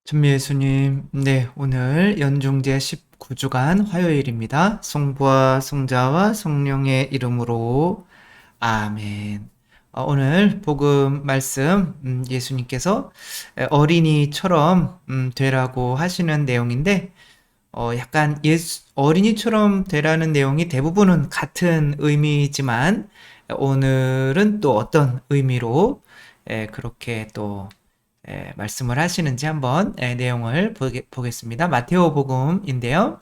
천미 예수님, 네, 오늘 연중제 19주간 화요일입니다. 성부와 성자와 성령의 이름으로 아멘. 오늘 복음 말씀 예수님께서 어린이처럼 되라고 하시는 내용인데 약간 어린이처럼 되라는 내용이 대부분은 같은 의미지만 오늘은 또 어떤 의미로 그렇게 또 말씀을 하시는지 한번 내용을 보겠습니다. 마테오 복음인데요.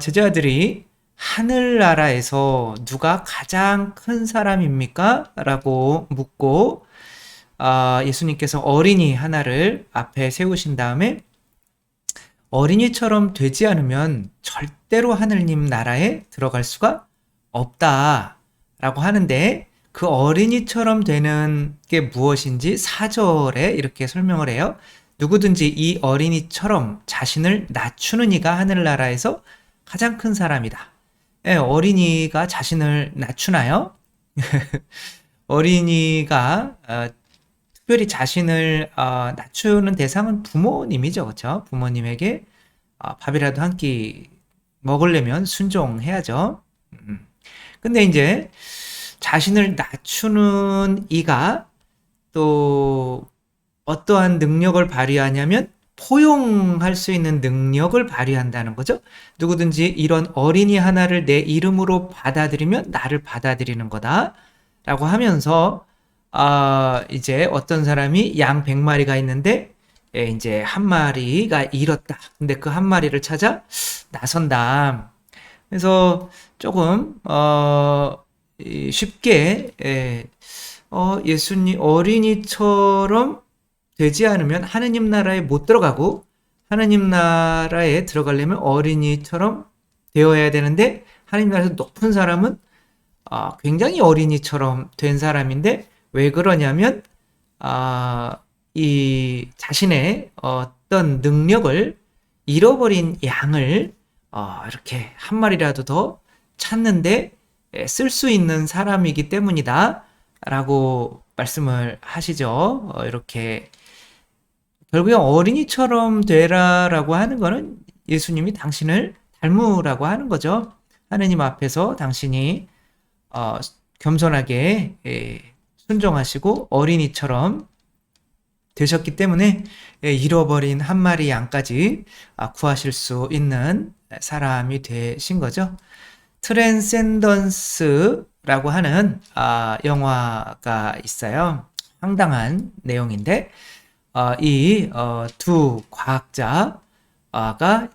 제자들이 하늘나라에서 누가 가장 큰 사람입니까? 라고 묻고 예수님께서 어린이 하나를 앞에 세우신 다음에 어린이처럼 되지 않으면 절대로 하늘님 나라에 들어갈 수가 없다라고 하는데 그 어린이처럼 되는 게 무엇인지 4절에 이렇게 설명을 해요. 누구든지 이 어린이처럼 자신을 낮추는 이가 하늘나라에서 가장 큰 사람이다. 예, 어린이가 자신을 낮추나요? 어린이가 특별히 자신을 낮추는 대상은 부모님이죠. 그렇죠? 부모님에게 밥이라도 한 끼 먹으려면 순종해야죠. 근데 이제 자신을 낮추는 이가 또 어떠한 능력을 발휘하냐면 포용할 수 있는 능력을 발휘한다는 거죠. 누구든지 이런 어린이 하나를 내 이름으로 받아들이면 나를 받아들이는 거다라고 하면서 이제 어떤 사람이 양 100마리가 있는데 이제 한 마리가 잃었다. 근데 그 한 마리를 찾아 나선다. 그래서 조금 쉽게 예수님 어린이처럼 되지 않으면 하느님 나라에 못 들어가고 하느님 나라에 들어가려면 어린이처럼 되어야 되는데 하느님 나라에서 높은 사람은 굉장히 어린이처럼 된 사람인데 왜 그러냐면 이 자신의 어떤 능력을 잃어버린 양을 이렇게 한 마리라도 더 찾는데 쓸 수 있는 사람이기 때문이다 라고 말씀을 하시죠. 이렇게 결국에 어린이처럼 되라라고 하는 거는 예수님이 당신을 닮으라고 하는 거죠. 하느님 앞에서 당신이 겸손하게 순종하시고 어린이처럼 되셨기 때문에 잃어버린 한 마리 양까지 구하실 수 있는 사람이 되신 거죠. 트랜센던스라고 하는 영화가 있어요. 황당한 내용인데 이 두 과학자가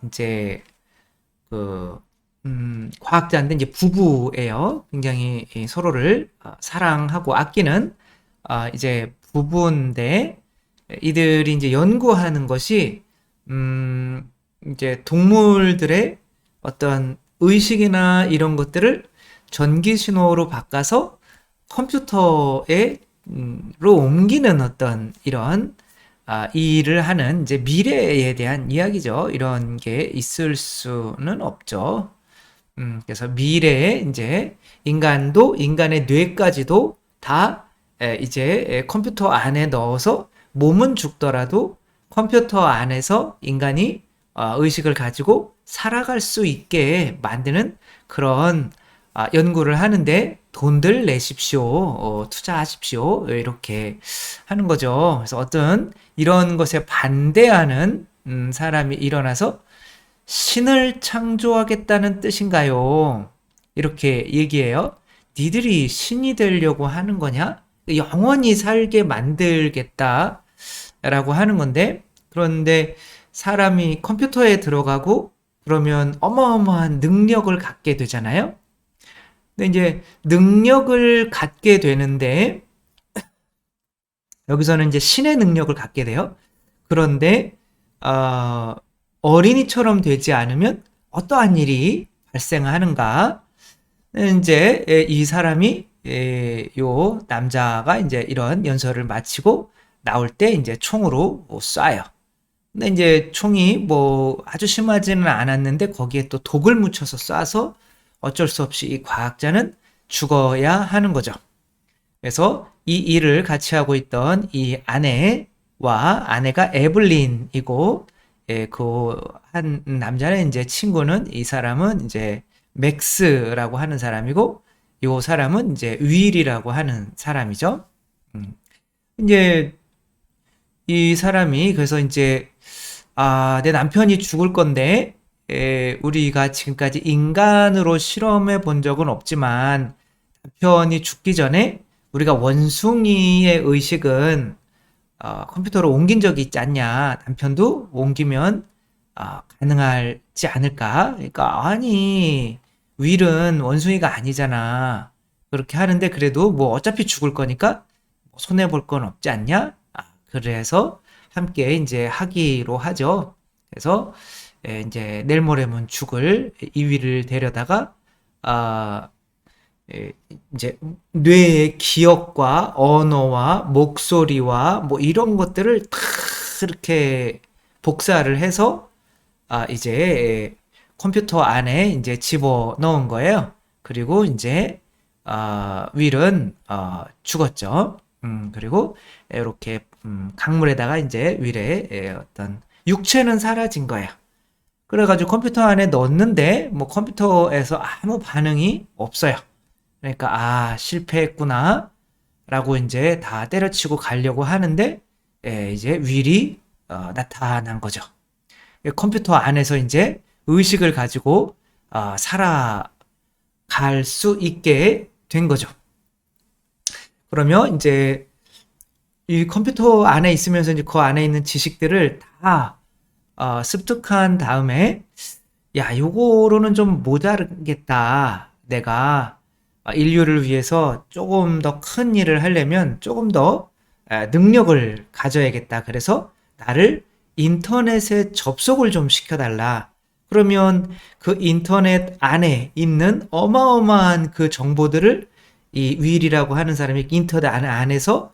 이제 그 과학자인데 이제 부부예요. 굉장히 서로를 사랑하고 아끼는 이제 부부인데 이들이 이제 연구하는 것이 이제 동물들의 어떤 의식이나 이런 것들을 전기 신호로 바꿔서 컴퓨터에 로 옮기는 어떤 이런 일을 하는 이제 미래에 대한 이야기죠. 이런 게 있을 수는 없죠. 그래서 미래에 이제 인간도 인간의 뇌까지도 다 이제 컴퓨터 안에 넣어서 몸은 죽더라도 컴퓨터 안에서 인간이 의식을 가지고 살아갈 수 있게 만드는 그런 연구를 하는데 돈들 내십시오, 투자하십시오, 이렇게 하는 거죠. 그래서 어떤 이런 것에 반대하는 사람이 일어나서 신을 창조하겠다는 뜻인가요? 이렇게 얘기해요. 니들이 신이 되려고 하는 거냐? 영원히 살게 만들겠다라고 하는 건데, 그런데 사람이 컴퓨터에 들어가고 그러면 어마어마한 능력을 갖게 되잖아요. 근데 이제 능력을 갖게 되는데 여기서는 이제 신의 능력을 갖게 돼요. 그런데 어린이처럼 되지 않으면 어떠한 일이 발생하는가? 이제 이 사람이 요 남자가 이제 이런 연설을 마치고 나올 때 이제 총으로 쏴요. 근데 이제 총이 뭐 아주 심하지는 않았는데 거기에 또 독을 묻혀서 쏴서 어쩔 수 없이 이 과학자는 죽어야 하는 거죠. 그래서 이 일을 같이 하고 있던 이 아내 아내가 에블린이고, 예, 그 한 남자는 이제 친구는 이 사람은 이제 맥스라고 하는 사람이고, 요 사람은 이제 윌이라고 하는 사람이죠. 음. 이제 이 사람이 그래서 이제 내 남편이 죽을 건데, 우리가 지금까지 인간으로 실험해 본 적은 없지만, 남편이 죽기 전에 우리가 원숭이의 의식은 컴퓨터로 옮긴 적이 있지 않냐. 남편도 옮기면 가능하지 않을까? 그러니까, 아니, 윌은 원숭이가 아니잖아. 그렇게 하는데, 그래도 뭐 어차피 죽을 거니까 손해볼 건 없지 않냐? 그래서 함께 이제 하기로 하죠. 그래서 이제 내일 모레면 죽을 이위를 데려다가 아, 이제 뇌의 기억과 언어와 목소리와 뭐 이런 것들을 다 이렇게 복사를 해서 이제 컴퓨터 안에 이제 집어 넣은 거예요. 그리고 이제 윌은 죽었죠. 그리고 이렇게 강물에다가 이제 윌의 어떤 육체는 사라진 거예요. 그래가지고 컴퓨터 안에 넣었는데 뭐 컴퓨터에서 아무 반응이 없어요. 그러니까 실패했구나 라고 이제 다 때려치고 가려고 하는데 이제 윌이 나타난 거죠. 컴퓨터 안에서 이제 의식을 가지고 살아갈 수 있게 된 거죠. 그러면 이제 이 컴퓨터 안에 있으면서 이제 그 안에 있는 지식들을 다 습득한 다음에 요거로는 좀 모자르겠다. 내가 인류를 위해서 조금 더 큰 일을 하려면 조금 더 능력을 가져야겠다. 그래서 나를 인터넷에 접속을 좀 시켜달라. 그러면 그 인터넷 안에 있는 어마어마한 그 정보들을 이 윌이라고 하는 사람이 인터넷 안에서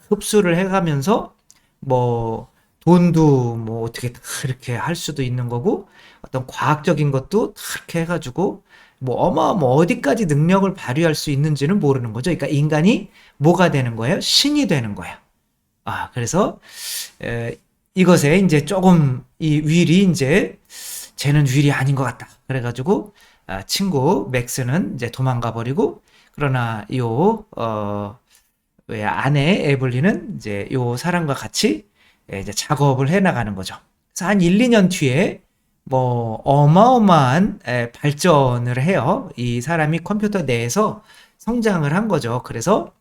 흡수를 해가면서 뭐 돈도 뭐 어떻게 그렇게 할 수도 있는 거고 어떤 과학적인 것도 그렇게 해가지고 뭐 어디까지 능력을 발휘할 수 있는지는 모르는 거죠. 그러니까 인간이 뭐가 되는 거예요? 신이 되는 거예요. 그래서 이것에 이제 조금 이 윌이 이제 쟤는 윌이 아닌 것 같다. 그래가지고 친구 맥스는 이제 도망가 버리고 그러나 왜 아내 에블린은 이제 요 사람과 같이 이제 작업을 해 나가는 거죠. 그래서 한 1, 2년 뒤에 뭐 어마어마한 발전을 해요. 이 사람이 컴퓨터 내에서 성장을 한 거죠. 그래서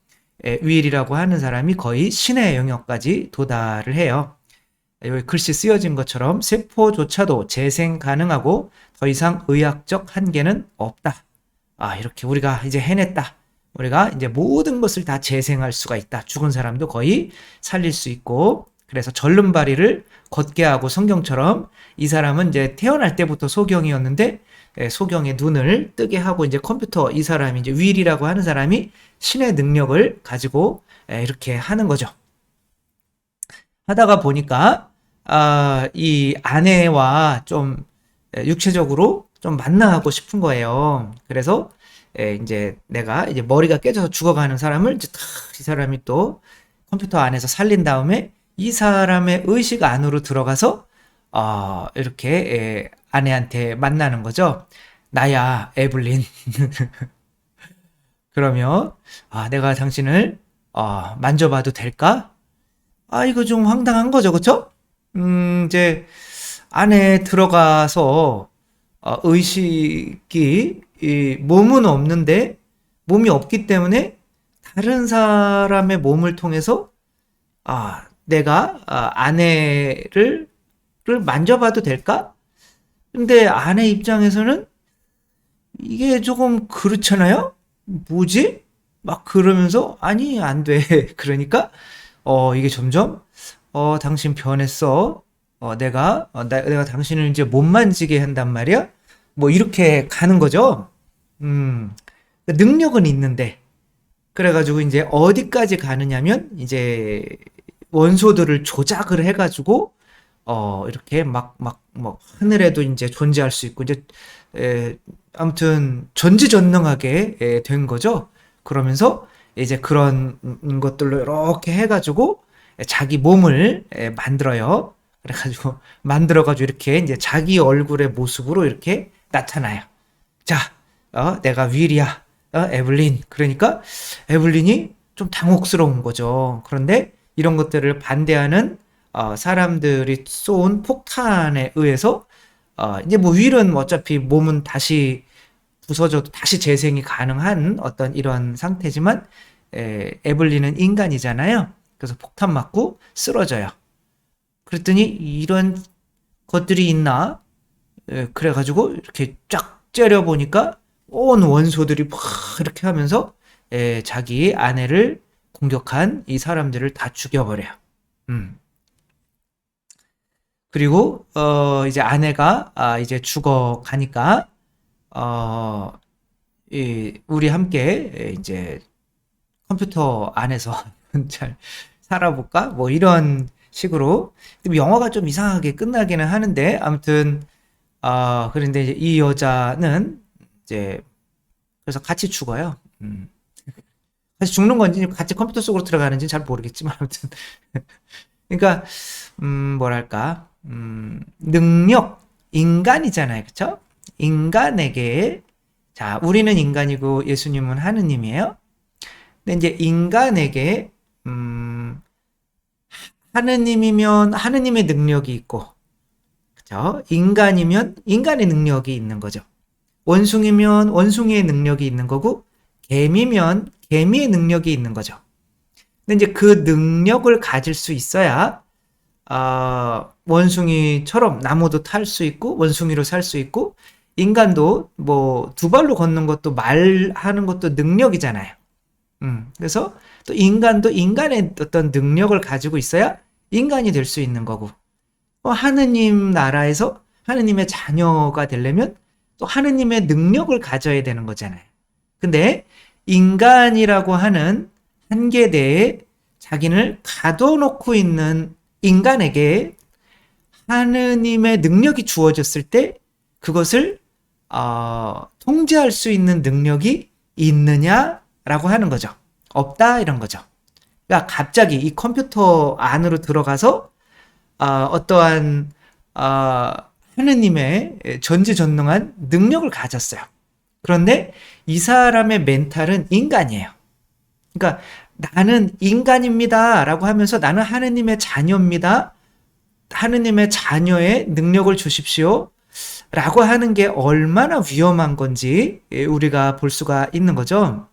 윌이라고 하는 사람이 거의 신의 영역까지 도달을 해요. 여기 글씨 쓰여진 것처럼 세포조차도 재생 가능하고 더 이상 의학적 한계는 없다. 이렇게 우리가 이제 해냈다. 우리가 이제 모든 것을 다 재생할 수가 있다. 죽은 사람도 거의 살릴 수 있고, 그래서 절름발이를 걷게 하고 성경처럼 이 사람은 이제 태어날 때부터 소경이었는데, 소경의 눈을 뜨게 하고 이제 컴퓨터 이 사람이 이제 윌이라고 하는 사람이 신의 능력을 가지고 이렇게 하는 거죠. 하다가 보니까 이 아내와 좀 육체적으로 좀 만나고 싶은 거예요. 그래서 이제 내가 이제 머리가 깨져서 죽어가는 사람을 이제 이 사람이 또 컴퓨터 안에서 살린 다음에 이 사람의 의식 안으로 들어가서 이렇게 아내한테 만나는 거죠. 나야, 에블린. 그러면 내가 당신을 만져봐도 될까? 이거 좀 황당한 거죠, 그쵸? 이제 안에 들어가서 의식이 이 몸은 없는데 몸이 없기 때문에 다른 사람의 몸을 통해서 내가 아내를 만져봐도 될까? 근데 아내 입장에서는 이게 조금 그렇잖아요? 뭐지? 막 그러면서 아니 안 돼. 그러니까 이게 점점 당신 변했어. 내가 당신을 이제 못 만지게 한단 말이야. 뭐 이렇게 가는 거죠. 능력은 있는데 그래가지고 이제 어디까지 가느냐면 이제 원소들을 조작을 해가지고 이렇게 뭐 하늘에도 이제 존재할 수 있고 이제 아무튼 전지전능하게 된 거죠. 그러면서 이제 그런 것들로 이렇게 해가지고 자기 몸을 만들어요. 그래가지고 만들어가지고 이렇게 이제 자기 얼굴의 모습으로 이렇게 나타나요. 자, 내가 윌이야, 에블린. 그러니까 에블린이 좀 당혹스러운 거죠. 그런데 이런 것들을 반대하는 사람들이 쏜 폭탄에 의해서 이제 뭐 윌은 어차피 몸은 다시 부서져도 다시 재생이 가능한 어떤 이런 상태지만 에블린은 인간이잖아요. 그래서 폭탄 맞고 쓰러져요. 그랬더니 이런 것들이 있나? 그래가지고 이렇게 쫙 째려보니까 온 원소들이 막 이렇게 하면서 자기 아내를 공격한 이 사람들을 다 죽여버려요. 음. 그리고 이제 아내가 이제 죽어가니까 우리 함께 이제 컴퓨터 안에서 잘 살아볼까? 뭐 이런 식으로 영화가 좀 이상하게 끝나기는 하는데 아무튼 그런데 이제 이 여자는 이제 그래서 같이 죽어요. 같이 죽는 건지 같이 컴퓨터 속으로 들어가는지 잘 모르겠지만 아무튼 그러니까 뭐랄까 능력 인간이잖아요, 그렇죠? 인간에게 자 우리는 인간이고 예수님은 하느님이에요. 근데 이제 인간에게 하느님이면 하느님의 능력이 있고, 그죠? 인간이면 인간의 능력이 있는 거죠. 원숭이면 원숭이의 능력이 있는 거고, 개미면 개미의 능력이 있는 거죠. 근데 이제 그 능력을 가질 수 있어야 원숭이처럼 나무도 탈 수 있고 원숭이로 살 수 있고 인간도 뭐 두 발로 걷는 것도 말하는 것도 능력이잖아요. 그래서 또 인간도 인간의 어떤 능력을 가지고 있어야 인간이 될 수 있는 거고 하느님 나라에서 하느님의 자녀가 되려면 또 하느님의 능력을 가져야 되는 거잖아요. 근데 인간이라고 하는 한계 내에 자기를 가둬놓고 있는 인간에게 하느님의 능력이 주어졌을 때 그것을 통제할 수 있는 능력이 있느냐라고 하는 거죠. 없다 이런 거죠. 그러니까 갑자기 이 컴퓨터 안으로 들어가서 어떠한 하느님의 전지전능한 능력을 가졌어요. 그런데 이 사람의 멘탈은 인간이에요. 그러니까 나는 인간입니다 라고 하면서 나는 하느님의 자녀입니다. 하느님의 자녀의 능력을 주십시오 라고 하는 게 얼마나 위험한 건지 우리가 볼 수가 있는 거죠.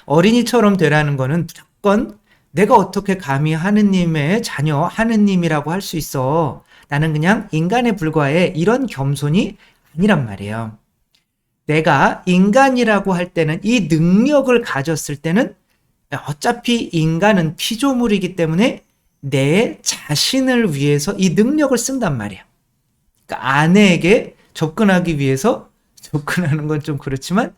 어린이처럼 되라는 거는 무조건 내가 어떻게 감히 하느님의 자녀, 하느님이라고 할 수 있어. 나는 그냥 인간에 불과해. 이런 겸손이 아니란 말이에요. 내가 인간이라고 할 때는 이 능력을 가졌을 때는 어차피 인간은 피조물이기 때문에 내 자신을 위해서 이 능력을 쓴단 말이에요. 그러니까 아내에게 접근하기 위해서 접근하는 건 좀 그렇지만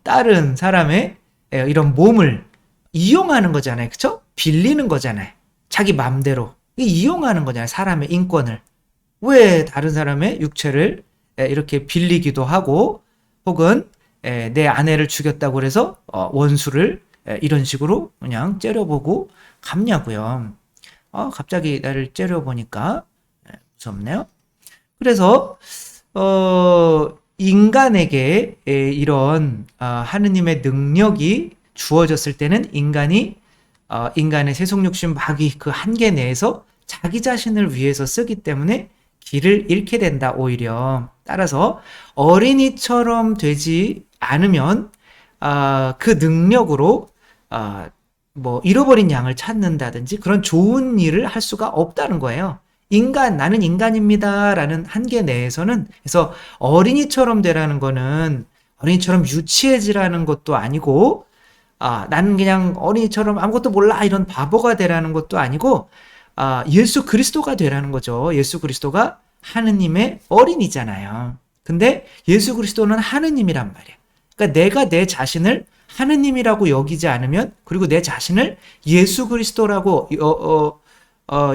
다른 사람의 이런 몸을 이용하는 거잖아요. 그쵸? 빌리는 거잖아요. 자기 맘대로 이용하는 거잖아요. 사람의 인권을. 왜 다른 사람의 육체를 이렇게 빌리기도 하고 혹은 내 아내를 죽였다고 그래서 원수를 이런 식으로 그냥 째려보고 갑냐고요. 갑자기 나를 째려보니까 무섭네요. 그래서 인간에게 이런 하느님의 능력이 주어졌을 때는 인간이 인간의 세속욕심 마귀 그 한계 내에서 자기 자신을 위해서 쓰기 때문에 길을 잃게 된다 오히려. 따라서 어린이처럼 되지 않으면 그 능력으로 뭐 잃어버린 양을 찾는다든지 그런 좋은 일을 할 수가 없다는 거예요. 나는 인간입니다 라는 한계 내에서는. 그래서 어린이처럼 되라는 거는 어린이처럼 유치해지라는 것도 아니고 나는 그냥 어린이처럼 아무것도 몰라 이런 바보가 되라는 것도 아니고 예수 그리스도가 되라는 거죠. 예수 그리스도가 하느님의 어린이잖아요. 근데 예수 그리스도는 하느님이란 말이에요. 그러니까 내가 내 자신을 하느님이라고 여기지 않으면 그리고 내 자신을 예수 그리스도라고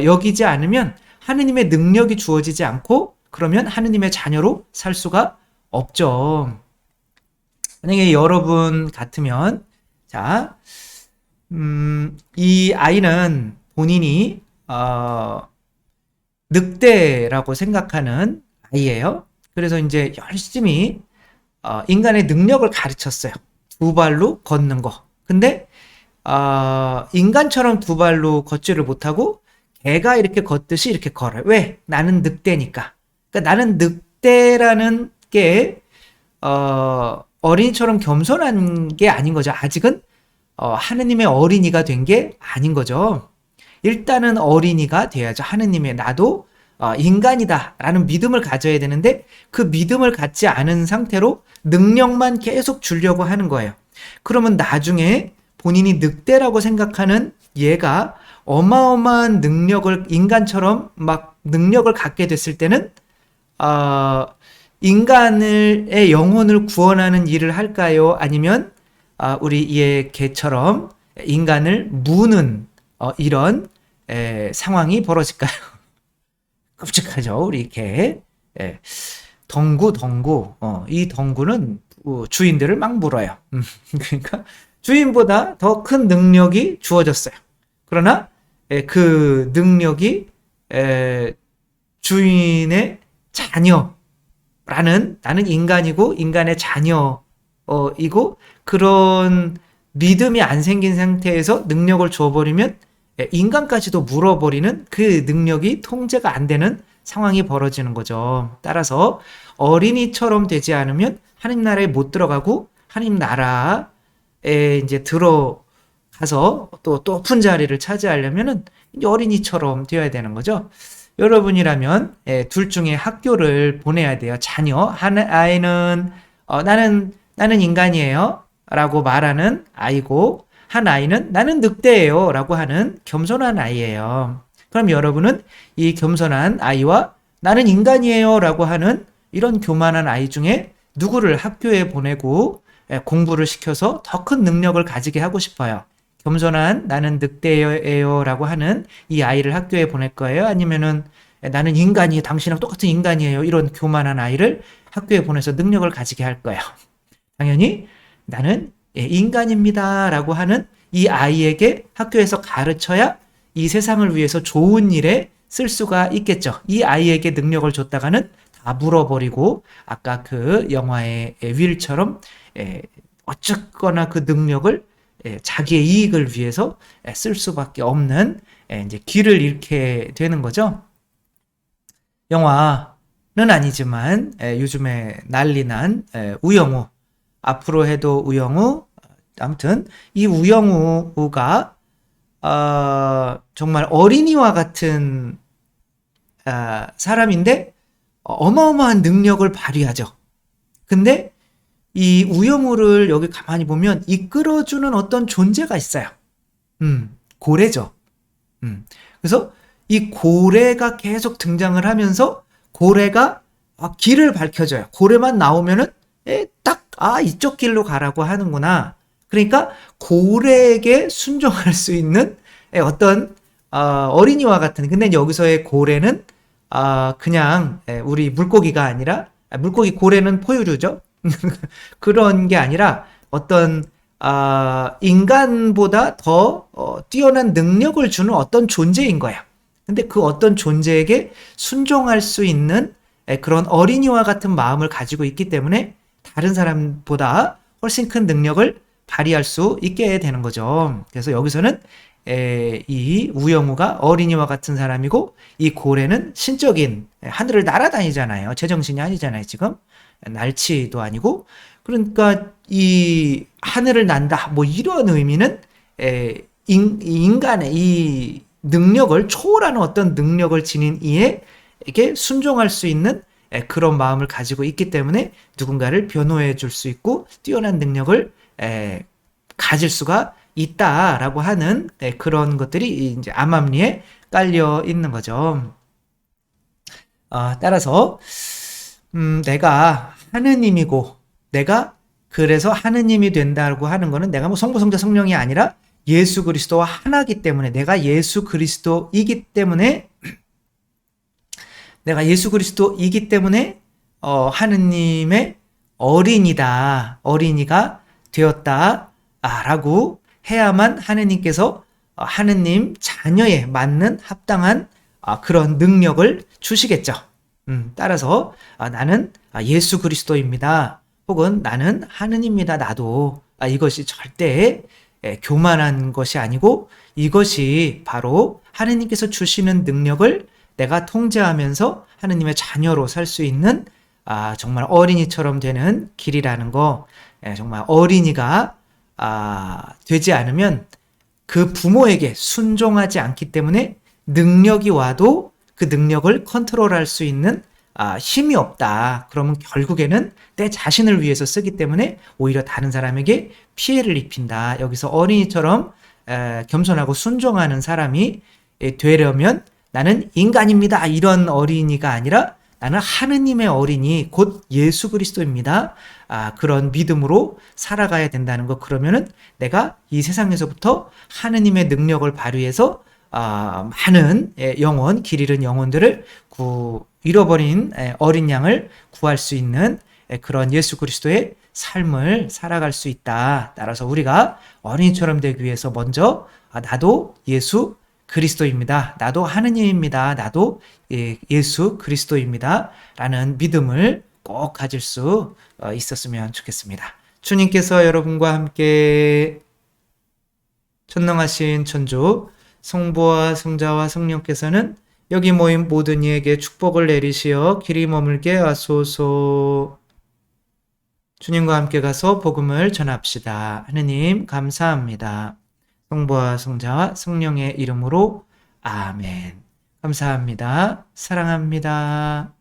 여기지 않으면 하느님의 능력이 주어지지 않고 그러면 하느님의 자녀로 살 수가 없죠. 만약에 여러분 같으면 자, 이 아이는 본인이 늑대라고 생각하는 아이예요. 그래서 이제 열심히 인간의 능력을 가르쳤어요. 두 발로 걷는 거. 근데 인간처럼 두 발로 걷지를 못하고 개가 이렇게 걷듯이 이렇게 걸어요. 왜? 나는 늑대니까. 그러니까 나는 늑대라는 게 어린이처럼 겸손한 게 아닌 거죠. 아직은 하느님의 어린이가 된 게 아닌 거죠. 일단은 어린이가 돼야죠. 하느님의 나도 인간이다라는 믿음을 가져야 되는데 그 믿음을 갖지 않은 상태로 능력만 계속 주려고 하는 거예요. 그러면 나중에 본인이 늑대라고 생각하는 얘가 어마어마한 능력을 인간처럼 막 능력을 갖게 됐을 때는 인간의 영혼을 구원하는 일을 할까요? 아니면 우리 얘 개처럼 인간을 무는 이런 상황이 벌어질까요? 끔찍하죠, 우리 개. 덩구. 이 덩구는 주인들을 막 물어요. 그러니까 주인보다 더 큰 능력이 주어졌어요. 그러나 그 능력이 주인의 자녀라는 나는 인간이고 인간의 자녀이고 그런 믿음이 안 생긴 상태에서 능력을 줘버리면 인간까지도 물어버리는 그 능력이 통제가 안 되는 상황이 벌어지는 거죠. 따라서 어린이처럼 되지 않으면 하나님 나라에 못 들어가고 하나님 나라에 이제 들어가서 또 높은 자리를 차지하려면은 어린이처럼 되어야 되는 거죠. 여러분이라면 둘 중에 학교를 보내야 돼요. 자녀 한 아이는 나는 인간이에요 라고 말하는 아이고 한 아이는 나는 늑대예요 라고 하는 겸손한 아이예요. 그럼 여러분은 이 겸손한 아이와 나는 인간이에요 라고 하는 이런 교만한 아이 중에 누구를 학교에 보내고 공부를 시켜서 더 큰 능력을 가지게 하고 싶어요? 겸손한 나는 늑대예요 라고 하는 이 아이를 학교에 보낼 거예요? 아니면은 나는 인간이에요, 당신이랑 똑같은 인간이에요, 이런 교만한 아이를 학교에 보내서 능력을 가지게 할 거예요? 당연히 나는 인간입니다 라고 하는 이 아이에게 학교에서 가르쳐야 이 세상을 위해서 좋은 일에 쓸 수가 있겠죠. 이 아이에게 능력을 줬다가는 다 물어버리고 아까 그 영화의 윌처럼 어쨌거나 그 능력을 자기의 이익을 위해서 쓸 수밖에 없는 이제 길을 잃게 되는 거죠. 영화는 아니지만 요즘에 난리난 우영우, 앞으로 해도 우영우, 아무튼 이 우영우가 정말 어린이와 같은 사람인데 어마어마한 능력을 발휘하죠. 근데 이 우영우를 여기 가만히 보면 이끌어주는 어떤 존재가 있어요. 고래죠. 그래서 이 고래가 계속 등장을 하면서 고래가 길을 밝혀줘요. 고래만 나오면은 딱 이쪽 길로 가라고 하는구나. 그러니까 고래에게 순종할 수 있는 어떤 어린이와 같은, 근데 여기서의 고래는 그냥 우리 물고기가 아니라, 물고기 고래는 포유류죠. 그런 게 아니라 어떤 인간보다 더 뛰어난 능력을 주는 어떤 존재인 거예요. 근데 그 어떤 존재에게 순종할 수 있는 그런 어린이와 같은 마음을 가지고 있기 때문에 다른 사람보다 훨씬 큰 능력을 발휘할 수 있게 되는 거죠. 그래서 여기서는 이 우영우가 어린이와 같은 사람이고 이 고래는 신적인, 하늘을 날아다니잖아요. 제정신이 아니잖아요, 지금. 날치도 아니고. 그러니까 이 하늘을 난다, 뭐 이런 의미는 인간의 이 능력을 초월하는 어떤 능력을 지닌 이에게 순종할 수 있는 그런 마음을 가지고 있기 때문에 누군가를 변호해 줄 수 있고 뛰어난 능력을 가질 수가 있다라고 하는 그런 것들이 이제 암암리에 깔려 있는 거죠. 따라서 내가 하느님이고 내가 그래서 하느님이 된다고 하는 거는 내가 뭐 성부, 성자, 성령이 아니라 예수 그리스도와 하나이기 때문에, 내가 예수 그리스도이기 때문에, 내가 예수 그리스도이기 때문에 하느님의 어린이다, 어린이가 되었다 라고 해야만 하느님께서 하느님 자녀에 맞는 합당한 그런 능력을 주시겠죠. 따라서 나는 예수 그리스도입니다. 혹은 나는 하느님입니다. 나도 이것이 절대 교만한 것이 아니고 이것이 바로 하느님께서 주시는 능력을 내가 통제하면서 하느님의 자녀로 살 수 있는 정말 어린이처럼 되는 길이라는 거. 정말 어린이가 되지 않으면 그 부모에게 순종하지 않기 때문에 능력이 와도 그 능력을 컨트롤할 수 있는 힘이 없다. 그러면 결국에는 내 자신을 위해서 쓰기 때문에 오히려 다른 사람에게 피해를 입힌다. 여기서 어린이처럼 겸손하고 순종하는 사람이 되려면 나는 인간입니다. 이런 어린이가 아니라 나는 하느님의 어린이 곧 예수 그리스도입니다. 그런 믿음으로 살아가야 된다는 것. 그러면은 내가 이 세상에서부터 하느님의 능력을 발휘해서 많은 영혼, 길 잃은 영혼들을 잃어버린 어린 양을 구할 수 있는 그런 예수 그리스도의 삶을 살아갈 수 있다. 따라서 우리가 어린이처럼 되기 위해서 먼저 나도 예수 그리스도입니다. 나도 하느님입니다. 나도 예수 그리스도입니다. 라는 믿음을 꼭 가질 수 있었으면 좋겠습니다. 주님께서 여러분과 함께 전능하신 천주 성부와 성자와 성령께서는 여기 모인 모든 이에게 축복을 내리시어 길이 머물게 하소서. 주님과 함께 가서 복음을 전합시다. 하느님 감사합니다. 성부와 성자와 성령의 이름으로 아멘. 감사합니다. 사랑합니다.